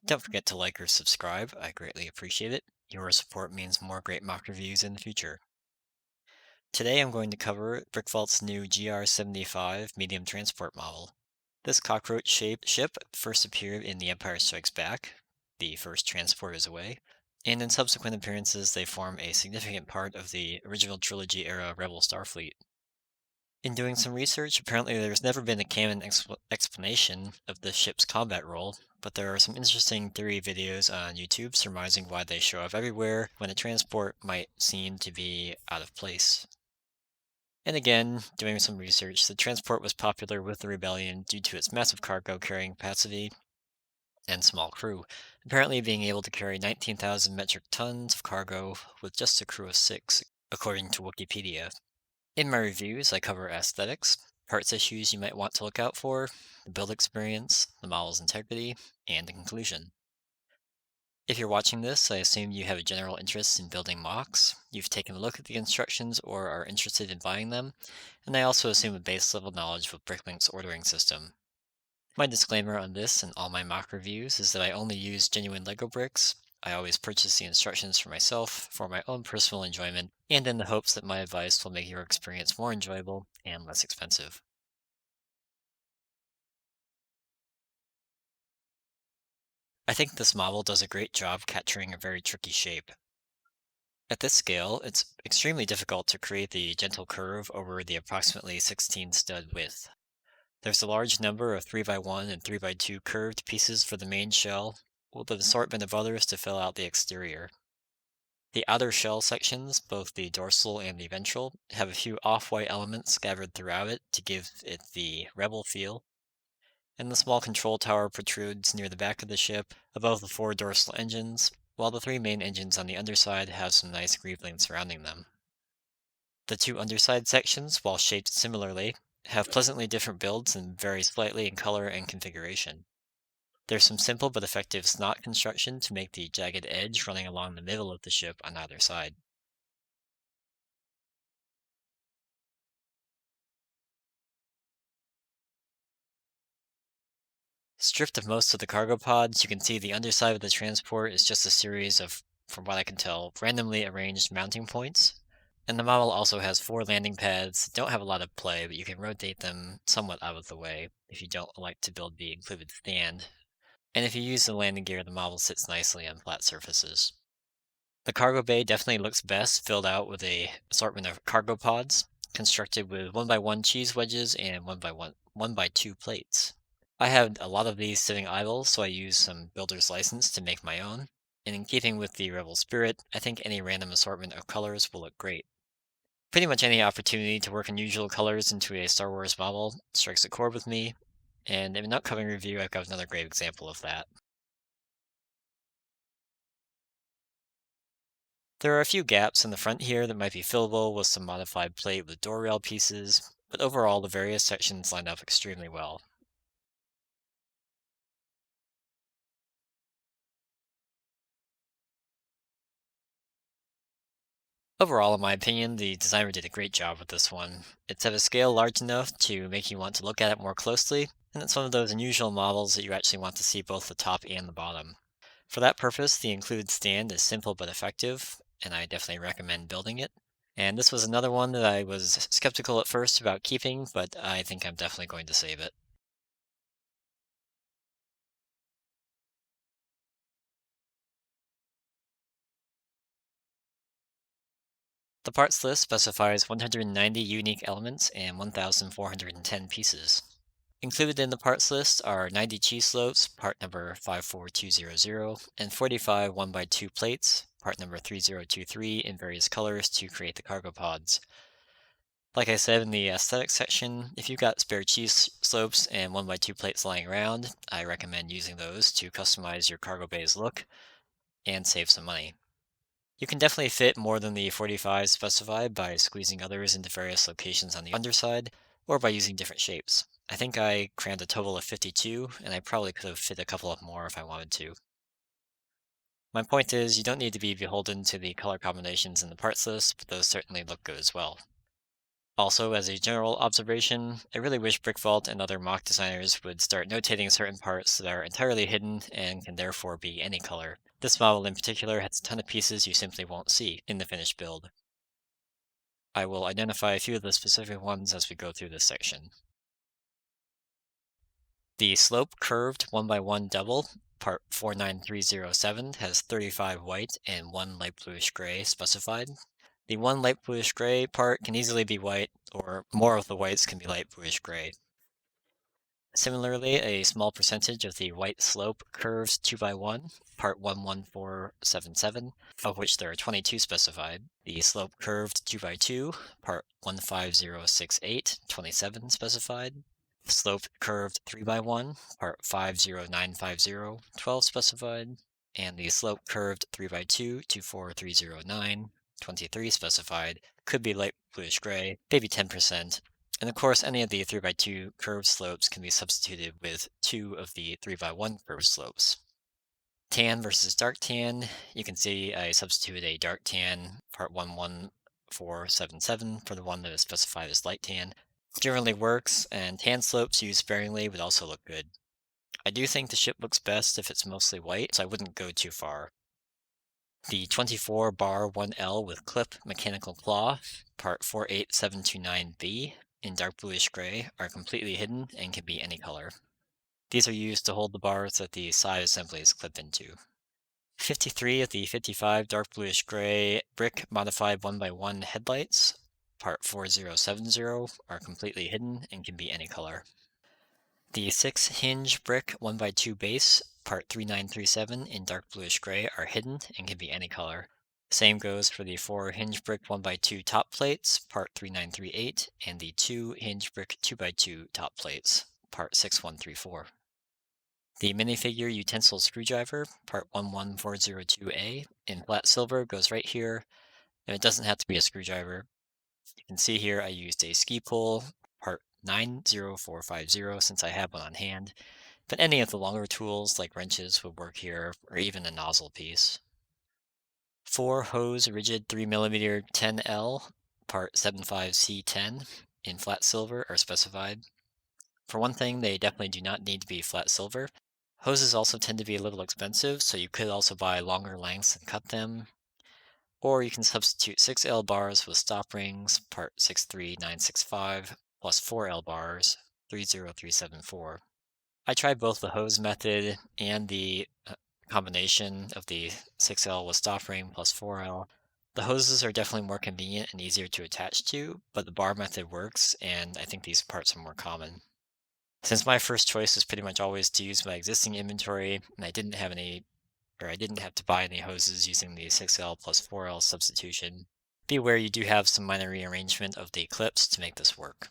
Don't forget to like or subscribe, I greatly appreciate it. Your support means more great mock reviews in the future. Today I'm going to cover Brickvault's new GR75 medium transport model. This cockroach-shaped ship first appeared in The Empire Strikes Back, the first transport is away, and in subsequent appearances they form a significant part of the original Trilogy era Rebel Starfleet. In doing some research, apparently there's never been a canon explanation of the ship's combat role, but there are some interesting theory videos on YouTube surmising why they show up everywhere when a transport might seem to be out of place. And again, doing some research, the transport was popular with the rebellion due to its massive cargo carrying capacity and small crew, apparently being able to carry 19,000 metric tons of cargo with just a crew of 6, according to Wikipedia. In my reviews, I cover aesthetics, parts issues you might want to look out for, the build experience, the model's integrity, and the conclusion. If you're watching this, I assume you have a general interest in building mocks, you've taken a look at the instructions or are interested in buying them, and I also assume a base level knowledge of Bricklink's ordering system. My disclaimer on this and all my mock reviews is that I only use genuine Lego bricks. I always purchase the instructions for myself for my own personal enjoyment and in the hopes that my advice will make your experience more enjoyable and less expensive. I think this model does a great job capturing a very tricky shape. At this scale, it's extremely difficult to create the gentle curve over the approximately 16 stud width. There's a large number of 3x1 and 3x2 curved pieces for the main shell, with an assortment of others to fill out the exterior. The outer shell sections, both the dorsal and the ventral, have a few off-white elements scattered throughout it to give it the rebel feel, and the small control tower protrudes near the back of the ship above the 4 dorsal engines, while the 3 main engines on the underside have some nice greeblings surrounding them. The 2 underside sections, while shaped similarly, have pleasantly different builds and vary slightly in color and configuration. There's some simple but effective snot construction to make the jagged edge running along the middle of the ship on either side. Stripped of most of the cargo pods, you can see the underside of the transport is just a series of, from what I can tell, randomly arranged mounting points. And the model also has 4 landing pads that don't have a lot of play, but you can rotate them somewhat out of the way if you don't like to build the included stand. And if you use the landing gear, the model sits nicely on flat surfaces. The cargo bay definitely looks best filled out with a assortment of cargo pods, constructed with 1x1 cheese wedges and 1x2 plates. I have a lot of these sitting idle, so I use some builder's license to make my own. And in keeping with the Rebel spirit, I think any random assortment of colors will look great. Pretty much any opportunity to work unusual colors into a Star Wars model strikes a chord with me, and in an upcoming review, I've got another great example of that. There are a few gaps in the front here that might be fillable with some modified plate with door rail pieces, but overall the various sections line up extremely well. Overall, in my opinion, the designer did a great job with this one. It's at a scale large enough to make you want to look at it more closely, and it's one of those unusual models that you actually want to see both the top and the bottom. For that purpose, the included stand is simple but effective, and I definitely recommend building it. And this was another one that I was skeptical at first about keeping, but I think I'm definitely going to save it. The parts list specifies 190 unique elements and 1,410 pieces. Included in the parts list are 90 cheese slopes, part number 54200, and 45 1x2 plates, part number 3023, in various colors to create the cargo pods. Like I said in the aesthetics section, if you've got spare cheese slopes and 1x2 plates lying around, I recommend using those to customize your cargo bay's look and save some money. You can definitely fit more than the 45 specified by squeezing others into various locations on the underside, or by using different shapes. I think I crammed a total of 52, and I probably could have fit a couple of more if I wanted to. My point is, you don't need to be beholden to the color combinations in the parts list, but those certainly look good as well. Also, as a general observation, I really wish Brickvault and other mock designers would start notating certain parts that are entirely hidden and can therefore be any color. This model in particular has a ton of pieces you simply won't see in the finished build. I will identify a few of the specific ones as we go through this section. The slope curved 1x1 double, part 49307, has 35 white and 1 light bluish gray specified. The 1 light bluish gray part can easily be white, or more of the whites can be light bluish gray. Similarly, a small percentage of the white slope curves 2x1, part 11477, of which there are 22 specified. The slope curved 2x2, part 15068, 27 specified. Slope curved 3x1, part 50950, 12 specified. And the slope curved 3x2, 24309, 23 specified. Could be light bluish gray, maybe 10%. And of course, any of the 3x2 curved slopes can be substituted with 2 of the 3x1 curved slopes. Tan versus dark tan, you can see I substituted a dark tan, part 11477, for the one that is specified as light tan. Generally works, and tan slopes used sparingly would also look good. I do think the ship looks best if it's mostly white, so I wouldn't go too far. The 24 bar 1L with clip mechanical claw, part 48729B, in dark bluish gray, are completely hidden and can be any color. These are used to hold the bars that the side assemblies clip into. 53 of the 55 dark bluish gray brick modified 1x1 headlights, part 4070, are completely hidden and can be any color. The 6 hinge brick 1x2 base, part 3937, in dark bluish gray are hidden and can be any color. Same goes for the 4 hinge brick 1x2 top plates, part 3938, and the 2 hinge brick 2x2 top plates, part 6134. The minifigure utensil screwdriver, part 11402A, in flat silver goes right here, and it doesn't have to be a screwdriver. You can see here I used a ski pole, part 90450, since I have one on hand, but any of the longer tools like wrenches would work here, or even a nozzle piece. 4 hose rigid 3mm 10L, part 75C10, in flat silver are specified. For one thing, they definitely do not need to be flat silver. Hoses also tend to be a little expensive, so you could also buy longer lengths and cut them. Or you can substitute 6L bars with stop rings, part 63965, plus 4L bars, 30374. I tried both the hose method and the combination of the 6L with stop ring plus 4L. The hoses are definitely more convenient and easier to attach to, but the bar method works, and I think these parts are more common. Since my first choice is pretty much always to use my existing inventory, and I didn't have to buy any hoses using the 6L plus 4L substitution, be aware you do have some minor rearrangement of the clips to make this work.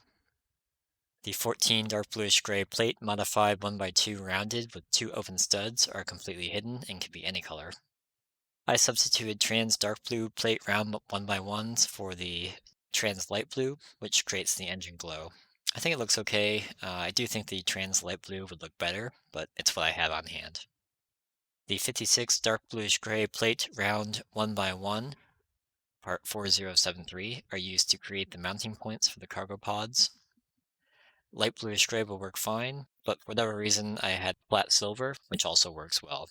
The 14 dark bluish gray plate modified 1x2 rounded with 2 open studs are completely hidden and can be any color. I substituted trans dark blue plate round 1x1s for the trans light blue, which creates the engine glow. I think it looks okay. I do think the trans light blue would look better, but it's what I have on hand. The 56 dark bluish gray plate round 1x1, part 4073, are used to create the mounting points for the cargo pods. Light bluish gray will work fine, but for whatever reason I had flat silver, which also works well.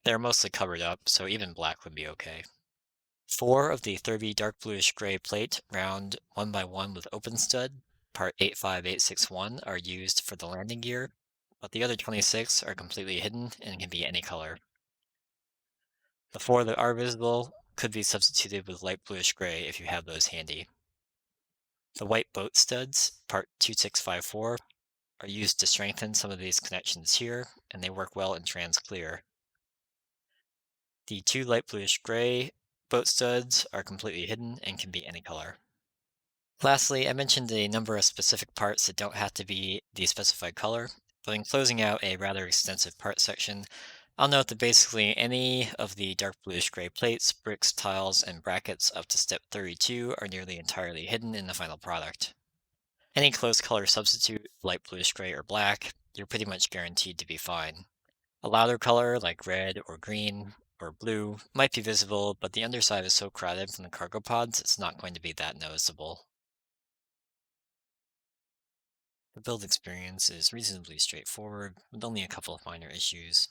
They're mostly covered up, so even black would be okay. 4 of the 30 dark bluish gray plate round 1x1 with open stud, part 85861, are used for the landing gear, but the other 26 are completely hidden and can be any color. The 4 that are visible could be substituted with light bluish gray if you have those handy. The white boat studs, part 2654, are used to strengthen some of these connections here, and they work well in trans clear. The 2 light bluish gray boat studs are completely hidden and can be any color. Lastly, I mentioned a number of specific parts that don't have to be the specified color, but in closing out a rather extensive part section, I'll note that basically any of the dark bluish gray plates, bricks, tiles, and brackets up to step 32 are nearly entirely hidden in the final product. Any close color substitute, light bluish gray or black, you're pretty much guaranteed to be fine. A louder color like red or green or blue might be visible, but the underside is so crowded from the cargo pods it's not going to be that noticeable. The build experience is reasonably straightforward, with only a couple of minor issues.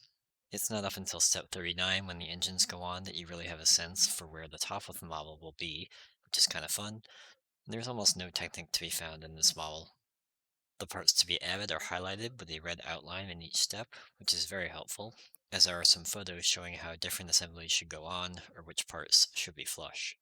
It's not up until step 39 when the engines go on that you really have a sense for where the top of the model will be, which is kind of fun. There's almost no technique to be found in this model. The parts to be added are highlighted with a red outline in each step, which is very helpful, as there are some photos showing how different assemblies should go on or which parts should be flush.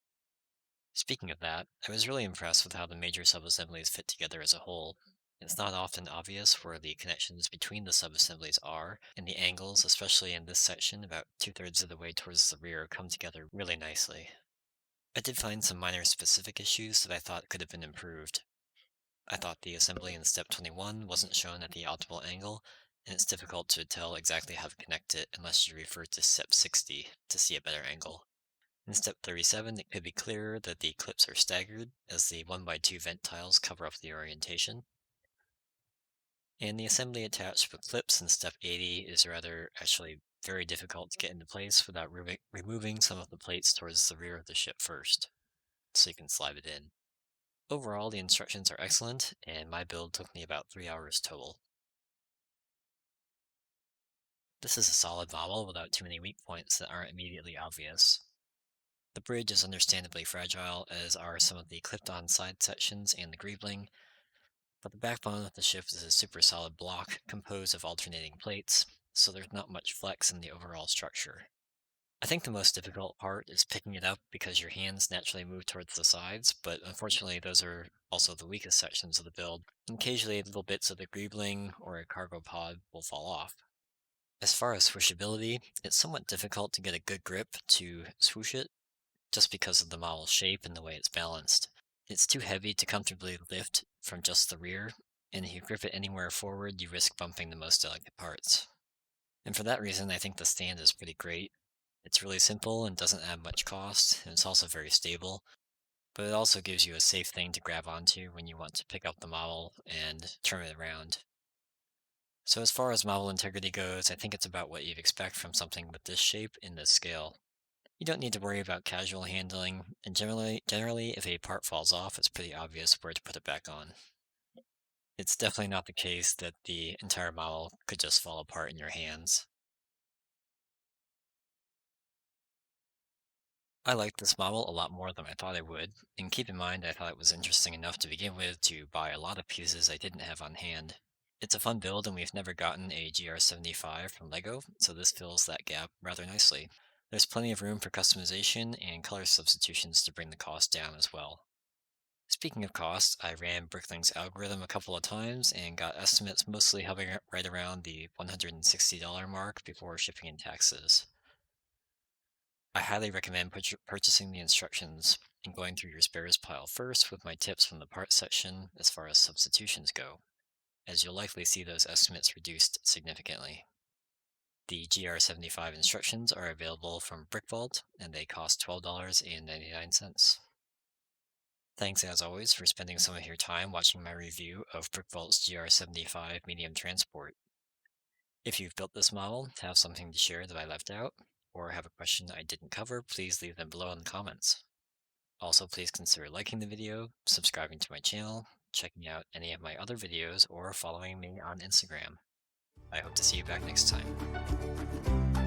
Speaking of that, I was really impressed with how the major subassemblies fit together as a whole. It's not often obvious where the connections between the subassemblies are, and the angles, especially in this section about two-thirds of the way towards the rear, come together really nicely. I did find some minor specific issues that I thought could have been improved. I thought the assembly in step 21 wasn't shown at the optimal angle, and it's difficult to tell exactly how to connect it unless you refer to step 60 to see a better angle. In step 37, it could be clearer that the clips are staggered, as the 1x2 vent tiles cover up the orientation. And the assembly attached with clips in step 80 is rather actually very difficult to get into place without removing some of the plates towards the rear of the ship first, so you can slide it in. Overall, the instructions are excellent, and my build took me about 3 hours total. This is a solid model without too many weak points that aren't immediately obvious. The bridge is understandably fragile, as are some of the clipped-on side sections and the greebling, but the backbone of the ship is a super solid block composed of alternating plates, so there's not much flex in the overall structure. I think the most difficult part is picking it up because your hands naturally move towards the sides, but unfortunately those are also the weakest sections of the build. And occasionally little bits of the greebling or a cargo pod will fall off. As far as swooshability, it's somewhat difficult to get a good grip to swoosh it, just because of the model's shape and the way it's balanced. It's too heavy to comfortably lift from just the rear, and if you grip it anywhere forward, you risk bumping the most delicate parts. And for that reason, I think the stand is pretty great. It's really simple and doesn't add much cost, and it's also very stable, but it also gives you a safe thing to grab onto when you want to pick up the model and turn it around. So as far as model integrity goes, I think it's about what you'd expect from something with this shape in this scale. You don't need to worry about casual handling, and generally, if a part falls off, it's pretty obvious where to put it back on. It's definitely not the case that the entire model could just fall apart in your hands. I liked this model a lot more than I thought I would, and keep in mind I thought it was interesting enough to begin with to buy a lot of pieces I didn't have on hand. It's a fun build, and we've never gotten a GR75 from LEGO, so this fills that gap rather nicely. There's plenty of room for customization and color substitutions to bring the cost down as well. Speaking of cost, I ran Brickling's algorithm a couple of times and got estimates mostly hovering right around the $160 mark before shipping and taxes. I highly recommend purchasing the instructions and going through your spares pile first with my tips from the parts section as far as substitutions go, as you'll likely see those estimates reduced significantly. The GR75 instructions are available from BrickVault, and they cost $12.99. Thanks as always for spending some of your time watching my review of BrickVault's GR75 Medium Transport. If you've built this model, have something to share that I left out, or have a question I didn't cover, please leave them below in the comments. Also, please consider liking the video, subscribing to my channel, checking out any of my other videos, or following me on Instagram. I hope to see you back next time.